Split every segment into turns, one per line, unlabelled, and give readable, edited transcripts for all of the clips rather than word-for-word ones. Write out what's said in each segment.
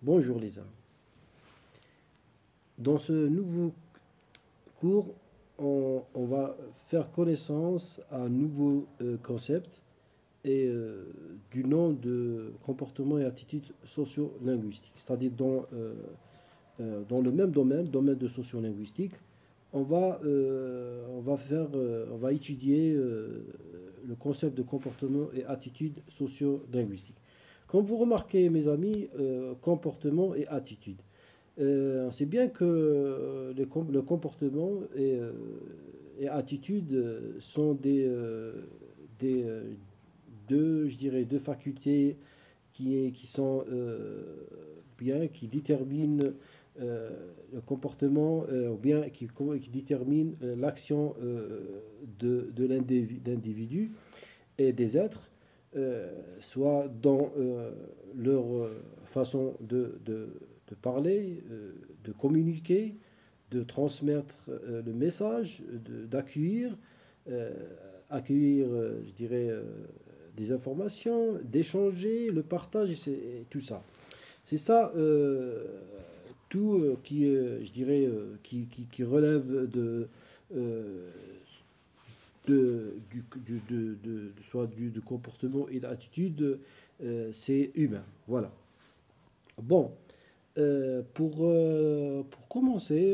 Bonjour les amis. Dans ce nouveau cours, on va faire connaissance à un nouveau concept et du nom de comportement et attitudes socio-linguistiques. C'est-à-dire dans le même domaine de sociolinguistique, on va étudier le concept de comportement et attitudes socio-linguistiques. Comme vous remarquez, mes amis, comportement et attitude. On sait bien que le comportement et attitude sont des, deux, je dirais, deux facultés qui sont bien, qui déterminent le comportement, ou bien qui déterminent l'action d'individus et des êtres, soit dans leur façon de parler, de communiquer, de transmettre le message, d'accueillir, euh, accueillir, je dirais, des informations, d'échanger, le partage et tout ça. C'est ça, tout qui, je dirais, qui relève euh, soit du comportement et de l'attitude, c'est humain. Voilà. Bon, pour commencer,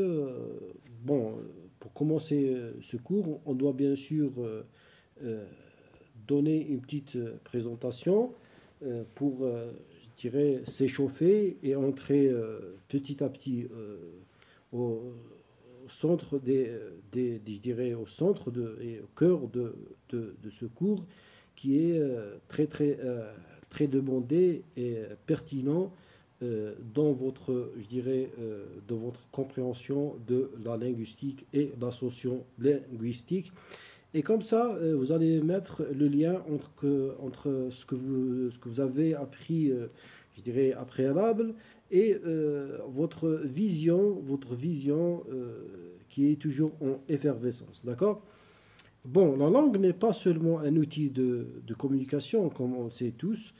pour commencer ce cours, on doit bien sûr euh, donner une petite présentation pour, je dirais, s'échauffer et entrer petit à petit au, au centre je dirais, au centre et au cœur de ce cours qui est très demandé et pertinent dans votre, je dirais, dans votre compréhension de la linguistique et la socio-linguistique. Et comme ça, vous allez mettre le lien entre ce que vous avez appris, je dirais, à préalable, et votre vision qui est toujours en effervescence. D'accord? Bon, la langue n'est pas seulement un outil de communication, comme on le sait tous,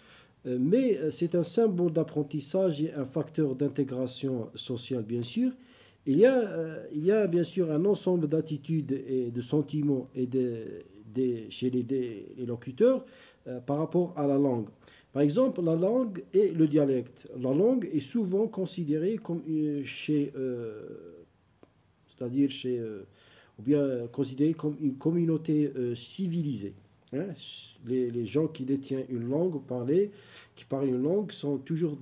mais c'est un symbole d'apprentissage et un facteur d'intégration sociale, bien sûr. Il y a bien sûr un ensemble d'attitudes et de sentiments chez les locuteurs par rapport à la langue. Par exemple, la langue et le dialecte. La langue est souvent considérée comme c'est-à-dire ou bien considérée comme une communauté civilisée. Hein. Les gens qui détiennent une langue parlée, qui parlent une langue, sont toujours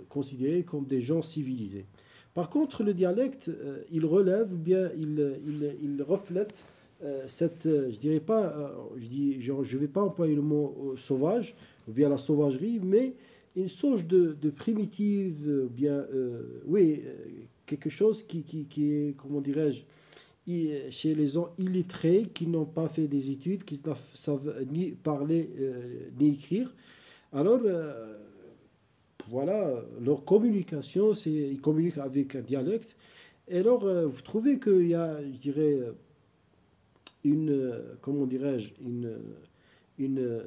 considérés comme des gens civilisés. Par contre, le dialecte, il relève, ou bien il reflète je dirais pas, je vais pas employer le mot sauvage, ou bien la sauvagerie, mais une sorte de primitive, bien, oui, quelque chose qui est, comment dirais-je, chez les gens illettrés qui n'ont pas fait des études, qui ne savent ni parler ni écrire. Alors, voilà, leur communication, ils communiquent avec un dialecte. Et alors, vous trouvez qu'il y a, je dirais, comment dirais-je, une, une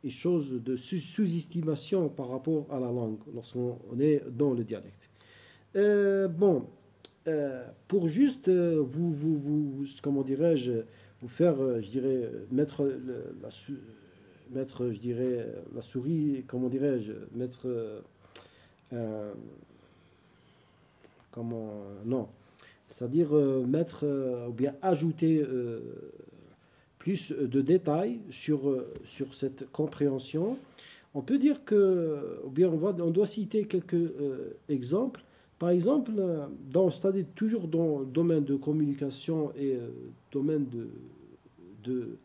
chose de sous-estimation par rapport à la langue lorsqu'on est dans le dialecte. Bon, pour juste comment dirais-je, vous faire, je dirais, mettre, je dirais, la souris, comment dirais-je, mettre, euh, comment, non, c'est-à-dire mettre ou bien ajouter plus de détails sur cette compréhension. On peut dire que, ou bien on doit citer quelques exemples. Par exemple, c'est-à-dire toujours dans le domaine de communication et domaine de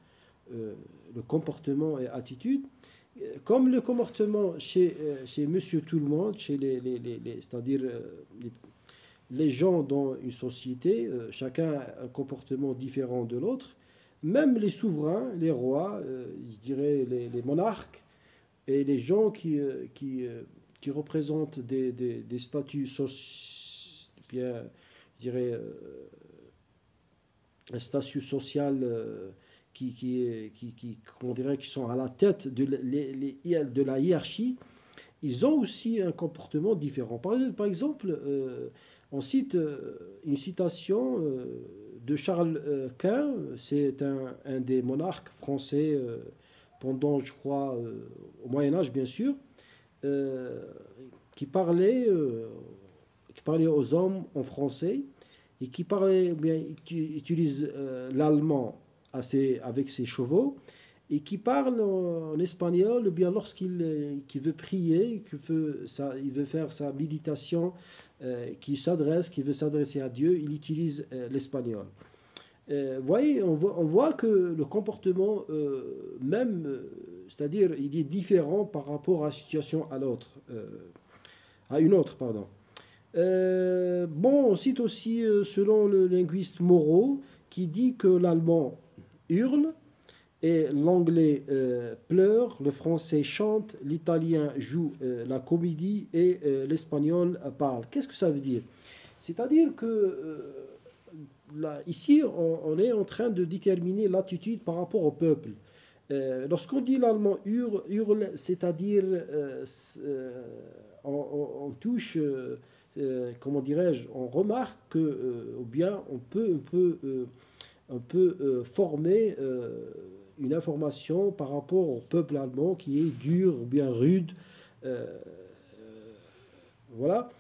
le comportement et attitude, comme le comportement chez Monsieur Tout le Monde, chez c'est-à-dire les gens dans une société, chacun a un comportement différent de l'autre, même les souverains, les rois, je dirais les monarques, et les gens qui représentent des statuts bien, je dirais, un statut social comment dirait, qui sont à la tête de la hiérarchie, ils ont aussi un comportement différent. Par exemple, on cite une citation de Charles Quint, c'est un des monarques français pendant, je crois, au Moyen Âge, bien sûr, euh, qui parlait, euh, qui parlait aux hommes en français et qui parlait, bien, qui utilise l'allemand avec ses chevaux et qui parle en espagnol, bien qu'il veut prier, il veut faire sa méditation, qui veut s'adresser à Dieu, il utilise l'espagnol. Vous voyez, on voit que le comportement même, c'est-à-dire il est différent par rapport à la situation à une autre, pardon. Bon, on cite aussi, selon le linguiste Moreau, qui dit que l'allemand hurle, et l'anglais pleure, le français chante, l'italien joue la comédie et l'espagnol parle. Qu'est-ce que ça veut dire? C'est-à-dire que là, ici, on est en train de déterminer l'attitude par rapport au peuple. Lorsqu'on dit l'allemand hurle, c'est-à-dire on touche, comment dirais-je, on remarque que, ou bien on peut former une information par rapport au peuple allemand qui est dur ou bien rude. euh, voilà.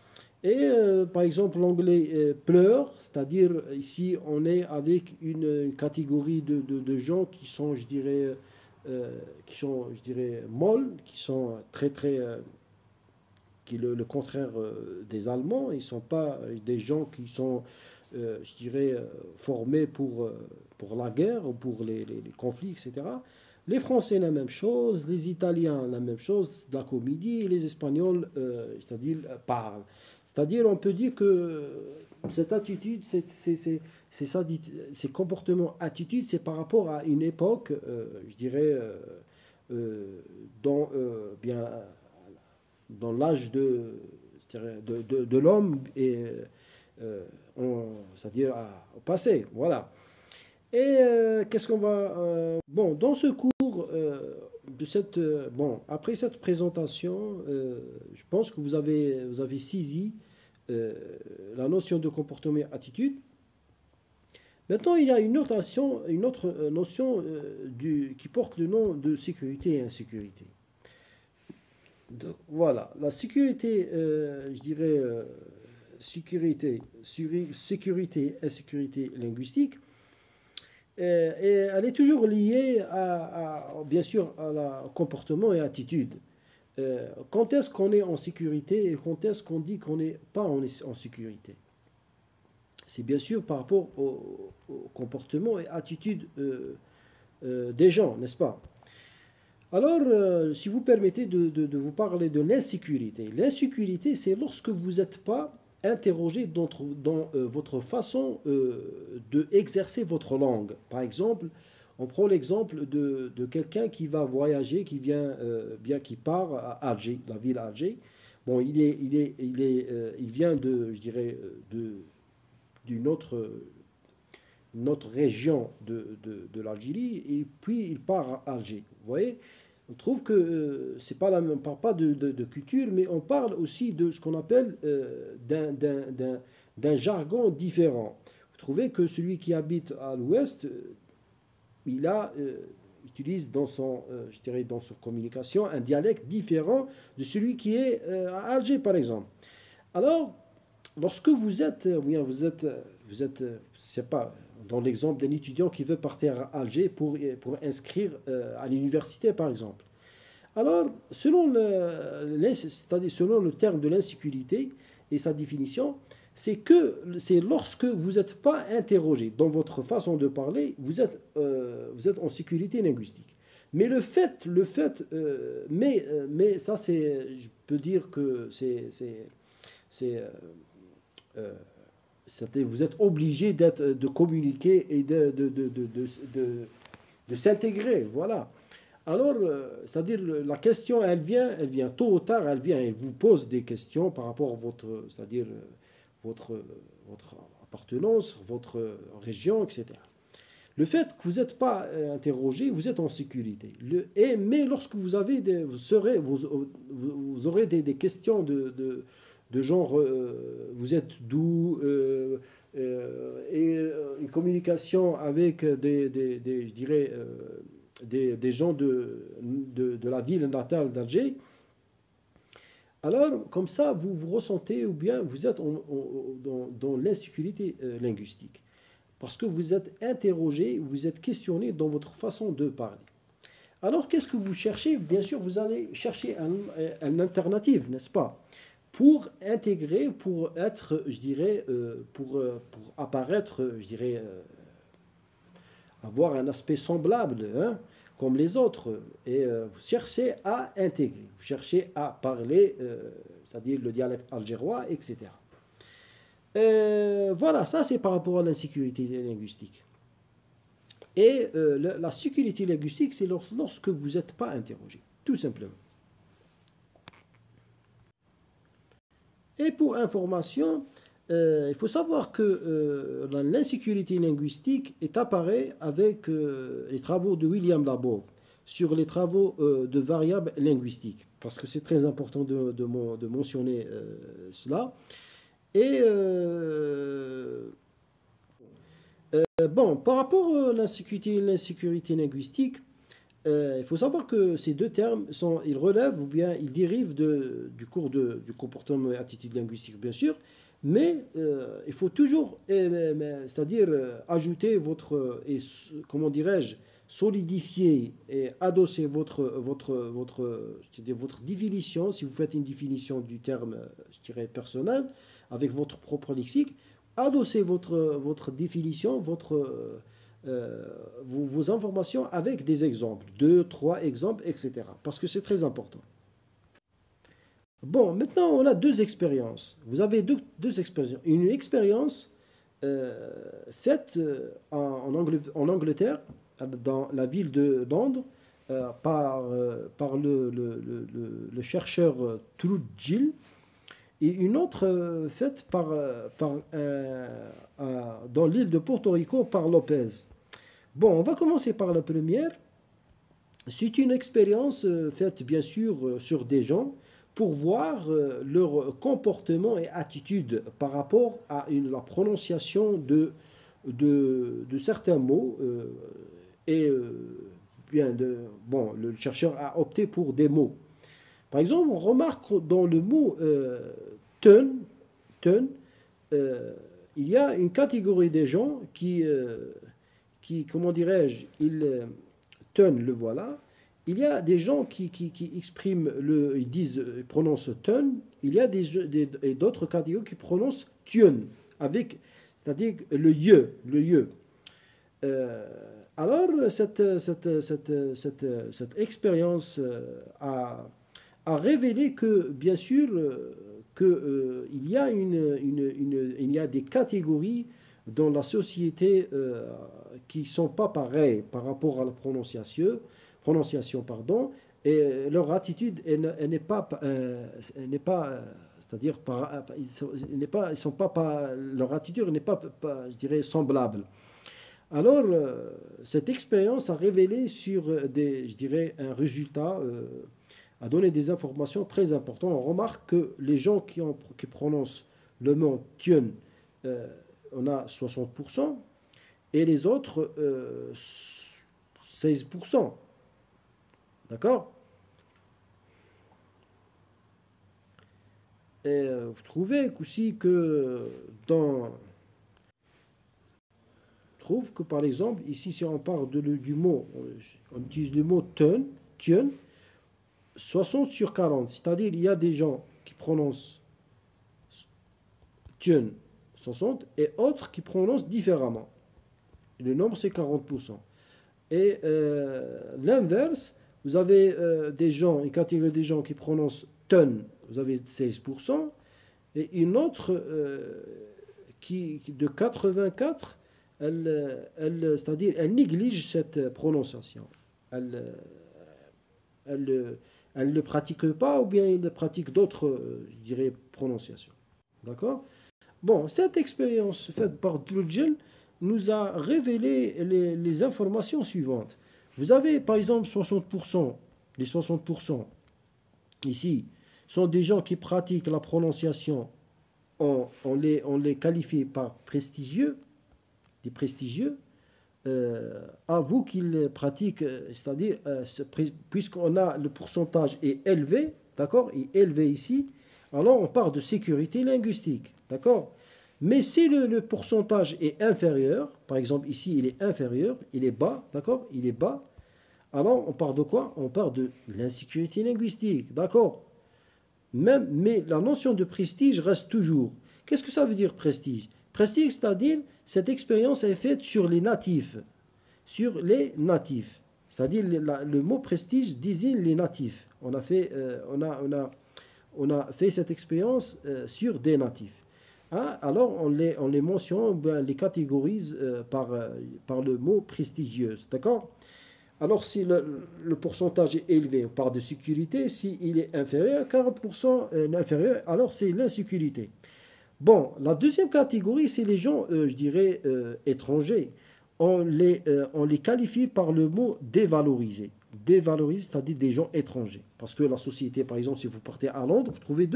Et par exemple, l'anglais pleure, c'est-à-dire ici on est avec une catégorie de gens qui sont, je dirais, molles, qui sont très très, qui est le contraire des Allemands. Ils ne sont pas des gens qui sont, je dirais, formés pour la guerre ou pour les conflits, etc. Les Français, la même chose, les Italiens, la même chose, de la comédie, et les Espagnols, c'est-à-dire, parlent. C'est-à-dire, on peut dire que cette attitude, ces comportements, attitudes, c'est par rapport à une époque, je dirais, dont, bien, dans l'âge de l'homme, et c'est-à-dire au passé. Voilà. Et qu'est-ce qu'on va... bon, dans ce cours, bon, après cette présentation, je pense que vous avez saisi euh, la notion de comportement et attitude. Maintenant, il y a une autre notion qui porte le nom de sécurité et insécurité. Voilà, la sécurité, je dirais, sécurité, insécurité linguistique, et elle est toujours liée bien sûr, au comportement et attitude. Quand est-ce qu'on est en sécurité et quand est-ce qu'on dit qu'on n'est pas en sécurité? C'est bien sûr par rapport au comportement et attitude des gens, n'est-ce pas? Alors, si vous permettez de vous parler de l'insécurité. L'insécurité, c'est lorsque vous n'êtes pas interrogé dans votre façon de exercer votre langue. Par exemple, on prend l'exemple de quelqu'un qui va voyager, qui part à Alger, la ville Alger. Bon, il vient je dirais, d'une autre région de l'Algérie, et puis il part à Alger. Vous voyez? On trouve que c'est pas on ne parle pas de culture, mais on parle aussi de ce qu'on appelle d'un jargon différent. Vous trouvez que celui qui habite à l'ouest, utilise je dirais, dans son communication un dialecte différent de celui qui est à Alger, par exemple. Alors, lorsque vous êtes, c'est pas, dans l'exemple d'un étudiant qui veut partir à Alger pour inscrire à l'université, par exemple. Alors, c'est-à-dire selon le terme de l'insécurité et sa définition, c'est lorsque vous n'êtes pas interrogé dans votre façon de parler, vous êtes en sécurité linguistique. Mais mais ça, je peux dire que c'est, vous êtes obligé de communiquer et de s'intégrer, voilà. Alors, c'est-à-dire la question, elle vient tôt ou tard, elle vous pose des questions par rapport à c'est-à-dire votre appartenance, votre région, etc. Le fait que vous n'êtes pas interrogé, vous êtes en sécurité. Mais lorsque vous avez vous aurez des questions de genre vous êtes d'où une communication avec je dirais, des gens de la ville natale d'Alger. Alors, comme ça, vous vous ressentez ou bien vous êtes dans l'insécurité linguistique. Parce que vous êtes interrogé, vous êtes questionné dans votre façon de parler. Alors, qu'est-ce que vous cherchez? Bien sûr, vous allez chercher une alternative, n'est-ce pas? Pour intégrer, pour être, je dirais, pour apparaître, je dirais, avoir un aspect semblable, hein, comme les autres. Et vous cherchez à intégrer, vous cherchez à parler, c'est-à-dire le dialecte algérois, etc. Voilà, ça c'est par rapport à l'insécurité linguistique. Et la sécurité linguistique, c'est lorsque vous n'êtes pas interrogé, tout simplement. Et pour information, il faut savoir que l'insécurité linguistique apparaît avec les travaux de William Labov sur les travaux de variables linguistiques, parce que c'est très important de mentionner cela. Et bon, par rapport à l'insécurité et l'insécurité linguistique, il faut savoir que ces deux termes ils relèvent ou bien ils dérivent du cours du comportement et attitude linguistique, bien sûr, mais il faut toujours, c'est-à-dire ajouter comment dirais-je, solidifier et adosser votre définition, si vous faites une définition du terme, je dirais, personnel, avec votre propre lexique, adossez votre définition, vos informations avec des exemples, 2, 3 exemples, etc. Parce que c'est très important. Bon, maintenant on a deux expériences. Vous avez deux expériences. Une expérience faite en Angleterre, dans la ville de Londres, par le chercheur Trudgill, et une autre faite dans l'île de Porto Rico par Lopez. Bon, on va commencer par la première. C'est une expérience faite bien sûr sur des gens pour voir leur comportement et attitude par rapport à la prononciation de certains mots. Bon, le chercheur a opté pour des mots. Par exemple, on remarque dans le mot turn, il y a une catégorie des gens qui comment dirais-je, turn, le voilà. Il y a des gens qui expriment, ils prononcent turn. Il y a d'autres catégories qui prononcent tune, c'est-à-dire le yeux. Alors, cette expérience a révélé que, bien sûr, il y a des catégories dans la société qui ne sont pas pareilles par rapport à la prononciation, et leur attitude n'est pas, c'est-à-dire leur attitude n'est pas, je dirais, semblable. Alors, cette expérience a révélé sur je dirais, un résultat, a donné des informations très importantes. On remarque que les gens qui prononcent le mot tien, on a 60%, et les autres, 16%. D'accord? Et vous trouvez aussi que trouve que par exemple, ici, si on parle du mot, on utilise le mot tien, 60 sur 40, c'est-à-dire il y a des gens qui prononcent tien 60 et autres qui prononcent différemment. Et le nombre c'est 40%. Et l'inverse, vous avez une catégorie des gens qui prononcent ten, vous avez 16%, et une autre de 84, c'est-à-dire elle néglige cette prononciation. Elle ne pratique pas ou bien elle pratique d'autres, je dirais, prononciations. D'accord? Bon, cette expérience faite par Drudgel nous a révélé les informations suivantes. Vous avez par exemple 60%, les 60% ici sont des gens qui pratiquent la prononciation, on les qualifie par prestigieux, des prestigieux, à vous qu'ils pratiquent, c'est-à-dire, puisqu'on a le pourcentage est élevé, d'accord, est élevé ici, alors on parle de sécurité linguistique, d'accord. Mais si le pourcentage est inférieur, par exemple ici il est inférieur, il est bas, d'accord, il est bas, alors on parle de quoi? On parle de l'insécurité linguistique, d'accord. Mais la notion de prestige reste toujours. Qu'est-ce que ça veut dire prestige? Prestige, c'est-à-dire cette expérience est faite sur les natifs. Sur les natifs. C'est-à-dire le mot prestige désigne les natifs. On a fait cette expérience sur des natifs. Hein? Alors on les mentionne, ben, les catégorise par le mot prestigieuse. D'accord? Alors, si le pourcentage est élevé, on parle de sécurité. S'il est inférieur, 40% inférieur, alors c'est l'insécurité. Bon, la deuxième catégorie, c'est les gens, je dirais, étrangers. On les qualifie par le mot dévalorisé. Dévalorisé, c'est-à-dire des gens étrangers. Parce que la société, par exemple, si vous partez à Londres, vous trouvez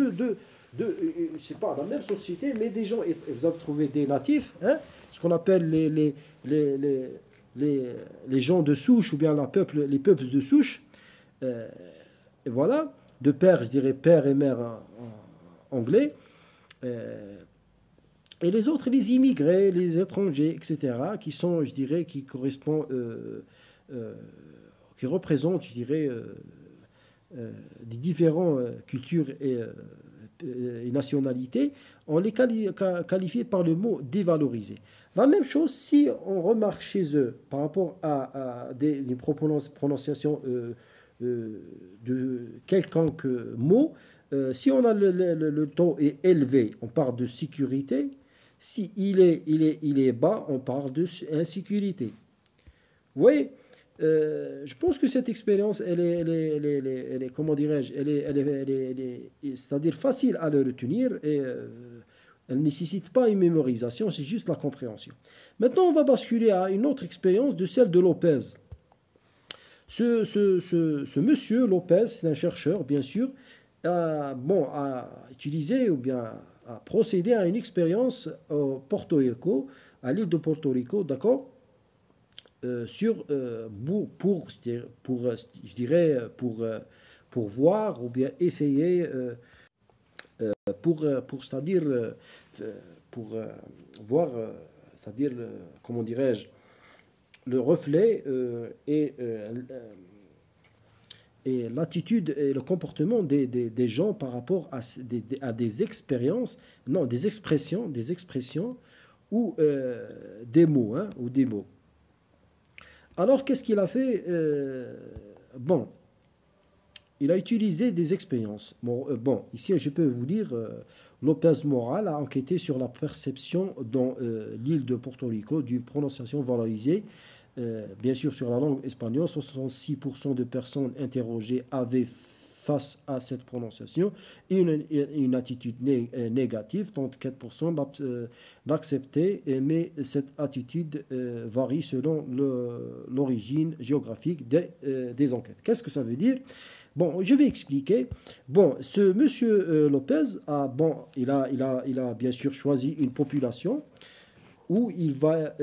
c'est pas la même société, mais des gens, vous avez trouvé des natifs, hein, ce qu'on appelle les gens de souche, ou bien les peuples de souche, et voilà, de père, je dirais père et mère en anglais, et les autres, les immigrés, les étrangers, etc., qui sont, je dirais, qui correspondent, qui représentent, je dirais, des différentes cultures et nationalités, on les qualifie par le mot dévalorisé. La même chose, si on remarque chez eux, par rapport à une prononciation de quelconque mot, si on a le taux est élevé, on parle de sécurité. Si il est bas, on parle de insécurité. Vous voyez, je pense que cette expérience, elle est comment dirais-je, c'est-à-dire facile à le retenir et elle ne nécessite pas une mémorisation, c'est juste la compréhension. Maintenant, on va basculer à une autre expérience de celle de Lopez. Ce monsieur Lopez, c'est un chercheur, bien sûr, a utilisé ou bien a procédé à une expérience au Porto Rico, à l'île de Porto Rico, d'accord, je dirais, pour voir ou bien essayer, c'est-à-dire, pour voir, c'est-à-dire, comment dirais-je, le reflet et l'attitude et le comportement des gens par rapport à des expériences, non, des expressions ou des mots, hein, ou des mots. Alors, qu'est-ce qu'il a fait? Bon, il a utilisé des expériences. Bon, ici, je peux vous dire, Lopez Moral a enquêté sur la perception dans l'île de Porto Rico d'une prononciation valorisée. Bien sûr, sur la langue espagnole, 66% de personnes interrogées avaient face à cette prononciation une attitude négative, 34% l'acceptaient, mais cette attitude varie selon l'origine géographique des enquêtes. Qu'est-ce que ça veut dire? Bon, je vais expliquer. Bon, ce monsieur Lopez il a bien sûr choisi une population où il va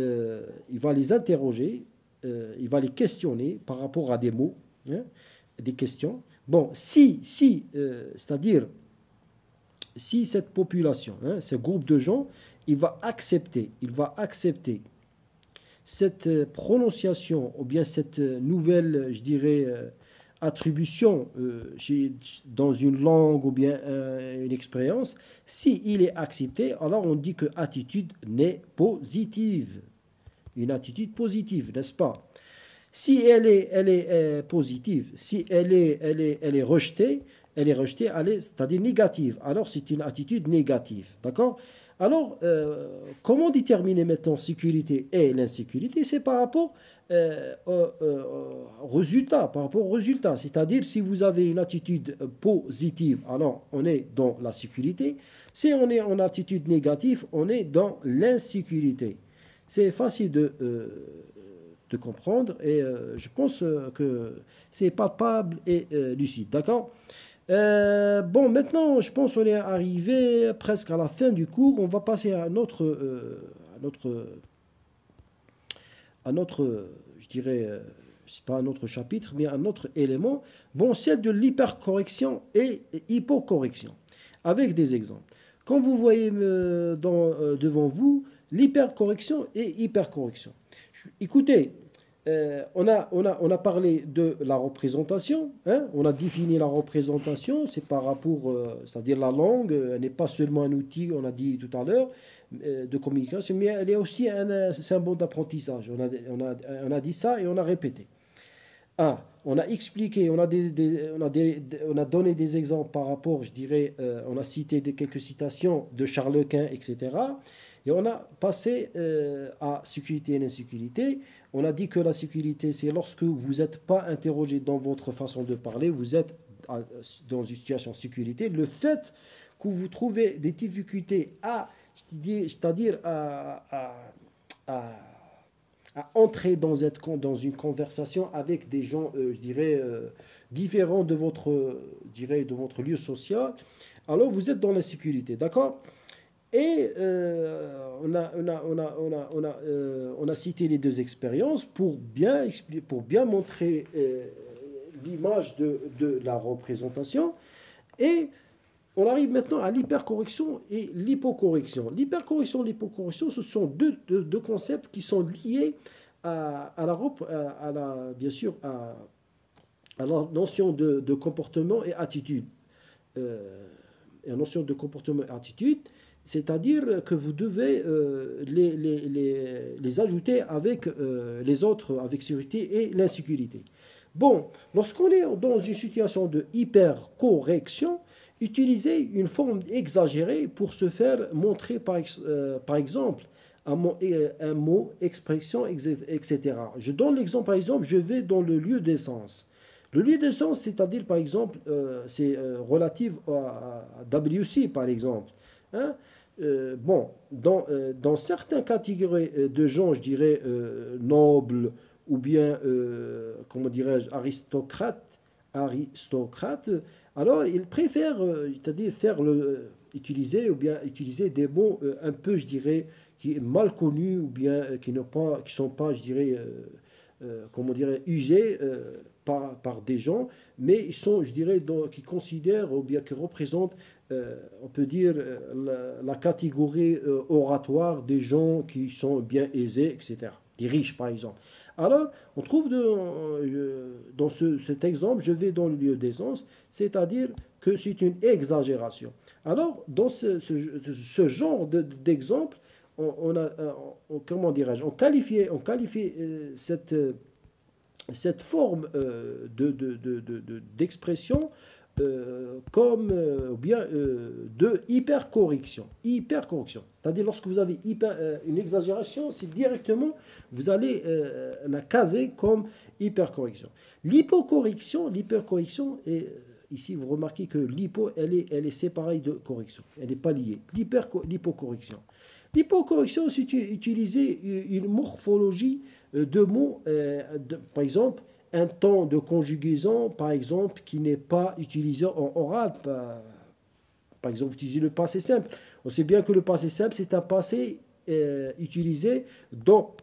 les interroger, il va les questionner par rapport à des mots, hein, des questions. Bon, c'est-à-dire, si cette population, hein, ce groupe de gens, il va accepter cette prononciation, ou bien cette nouvelle, je dirais, attribution dans une langue ou bien une expérience, s'il est accepté, alors on dit que attitude n'est positive. Une attitude positive, n'est-ce pas? Si elle est positive, si elle est rejetée, c'est-à-dire négative. Alors c'est une attitude négative, d'accord? Alors, comment déterminer maintenant sécurité et l'insécurité? C'est par rapport au résultat, C'est-à-dire, si vous avez une attitude positive, alors on est dans la sécurité. Si on est en attitude négative, on est dans l'insécurité. c'est facile de comprendre et je pense que c'est palpable et lucide. D'accord? Bon, maintenant, je pense qu'on est arrivé presque à la fin du cours. On va passer à notre, je dirais, c'est pas un autre chapitre, mais un autre élément. Bon, celle de l'hypercorrection et hypocorrection, avec des exemples. Comme vous voyez devant vous, l'hypercorrection et hypercorrection. Écoutez, on a parlé de la représentation, hein, on a défini la représentation, c'est par rapport, c'est-à-dire la langue, elle n'est pas seulement un outil, on a dit tout à l'heure, de communication, mais elle est aussi un symbole d'apprentissage. On a dit ça et on a répété. Ah, on a expliqué, on a donné des exemples par rapport, je dirais, on a cité quelques citations de Charles Quint, etc. Et on a passé à sécurité et l'insécurité. On a dit que la sécurité, c'est lorsque vous n'êtes pas interrogé dans votre façon de parler, vous êtes dans une situation de sécurité. Le fait que vous trouvez des difficultés c'est-à-dire à entrer dans une conversation avec des gens, je dirais, différents de votre lieu social, alors vous êtes dans l'insécurité, d'accord? Et on a cité les deux expériences pour bien montrer l'image de la représentation. Et on arrive maintenant à l'hypercorrection et l'hypocorrection. L'hypercorrection et l'hypocorrection, ce sont deux concepts qui sont liés bien sûr, à la notion de comportement et attitude. La notion de comportement et attitude, c'est-à-dire que vous devez les ajouter avec les autres, avec sécurité et l'insécurité. Bon, lorsqu'on est dans une situation de hypercorrection, utilisez une forme exagérée pour se faire montrer, par exemple, un mot, expression, etc. Je donne l'exemple, par exemple, je vais dans le lieu d'essence. Le lieu d'essence, c'est-à-dire, par exemple, c'est relatif à WC, par exemple. Hein? Bon, dans certaines catégories de gens, je dirais, nobles ou bien, comment dirais-je, aristocrates, alors ils préfèrent, c'est-à-dire utiliser ou bien utiliser des mots un peu, je dirais, qui est mal connus ou bien qui sont pas, je dirais, comment dirais, usés par des gens, mais ils sont, je dirais, qui considèrent ou bien qui représentent, on peut dire, la catégorie oratoire des gens qui sont bien aisés, etc. Des riches, par exemple. Alors, on trouve dans cet exemple, je vais dans le lieu d'essence, c'est-à-dire que c'est une exagération. Alors, dans ce genre d'exemple, comment dirais-je, on qualifie cette forme d'expression comme ou bien de hypercorrection. Hypercorrection. C'est-à-dire lorsque vous avez une exagération, c'est directement, vous allez la caser comme hypercorrection. L'hypercorrection est, ici vous remarquez que l'hypo, elle est séparée de correction. Elle n'est pas liée. L'hypocorrection. L'hypocorrection, c'est utiliser une morphologie de mots, par exemple, un temps de conjugaison, par exemple, qui n'est pas utilisé en oral. Par exemple, utiliser le passé simple. On sait bien que le passé simple, c'est un passé utilisé dans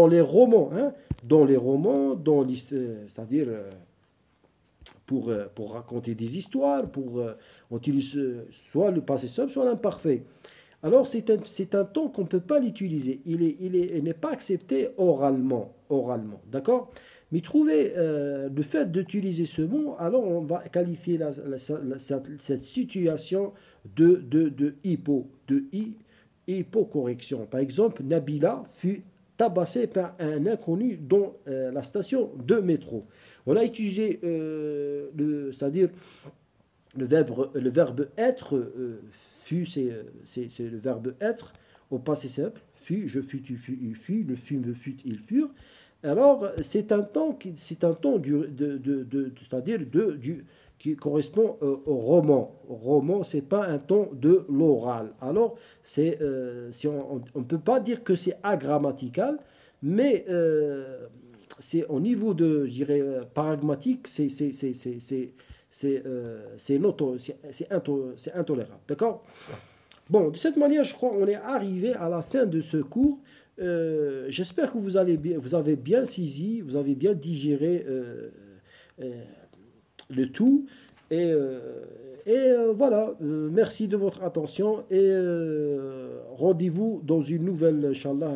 les romans. Hein, dans les romans, c'est-à-dire pour raconter des histoires, on utilise soit le passé simple, soit l'imparfait. Alors, c'est un temps qu'on ne peut pas l'utiliser. Il n'est pas accepté oralement. D'accord? Mais trouvez le fait d'utiliser ce mot, alors on va qualifier cette situation de hypocorrection. Par exemple, Nabila fut tabassée par un inconnu dans la station de métro. On a utilisé, c'est-à-dire le verbe être, fut, c'est le verbe être au passé simple. Fut, je fus, tu fus, il fut, le fut, me fut, ils furent. Alors, c'est un temps c'est-à-dire qui correspond au roman. Roman, c'est pas un ton de l'oral. Alors, si on ne peut pas dire que c'est agrammatical, mais c'est au niveau de, je dirais, pragmatique, c'est intolérable. D'accord? Bon, de cette manière, je crois qu'on est arrivé à la fin de ce cours. J'espère que vous avez bien saisi, vous avez bien digéré euh, le tout. Voilà, merci de votre attention et rendez-vous dans une nouvelle, Inch'Allah,